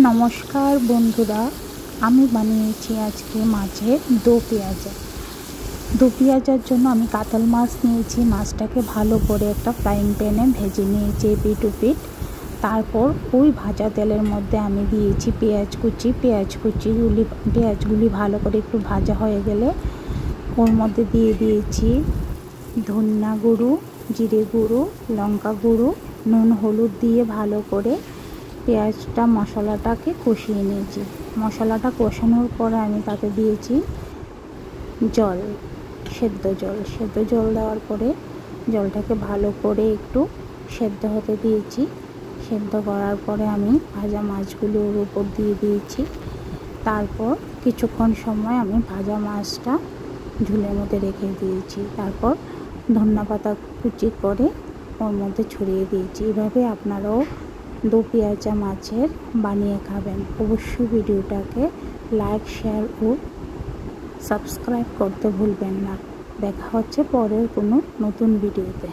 নমস্কার বন্ধুরা, আমি বানিয়েছি আজকে মাছের দো পেঁয়াজা। দো পেঁয়াজার জন্য আমি কাতল মাছ নিয়েছি। মাছটাকে ভালো করে একটা ফ্রাইং প্যানে ভেজে নিয়েছি এপিঠ ওপিঠ। তারপর ওই ভাজা তেলের মধ্যে আমি দিয়েছি পেঁয়াজগুলি ভালো করে একটু ভাজা হয়ে গেলে ওর মধ্যে দিয়ে দিয়েছি ধনিয়া গুঁড়ো, জিরে গুঁড়ো, লঙ্কা গুঁড়ো, নুন হলুদ দিয়ে ভালো করে পেঁয়াজটা মশলাটাকে কষিয়ে নিয়েছি। মশলাটা কষানোর পরে আমি তাতে দিয়েছি সেদ্ধ জল দেওয়ার পরে জলটাকে ভালো করে একটু সেদ্ধ হতে দিয়েছি। সেদ্ধ করার পরে আমি ভাজা মাছগুলো ওর উপর দিয়ে দিয়েছি। তারপর কিছুক্ষণ সময় আমি ভাজা মাছটা ঝুলের মধ্যে রেখে দিয়েছি। তারপর ধনিয়া পাতা কুচি করে ওর মধ্যে ছড়িয়ে দিয়েছি। এভাবে আপনারাও দো পেঁয়াজা মাছের বানিয়ে খাবেন। অবশ্যই ভিডিওটাকে লাইক, শেয়ার ও সাবস্ক্রাইব করতে ভুলবেন না। দেখা হচ্ছে পরের কোনো নতুন ভিডিওতে।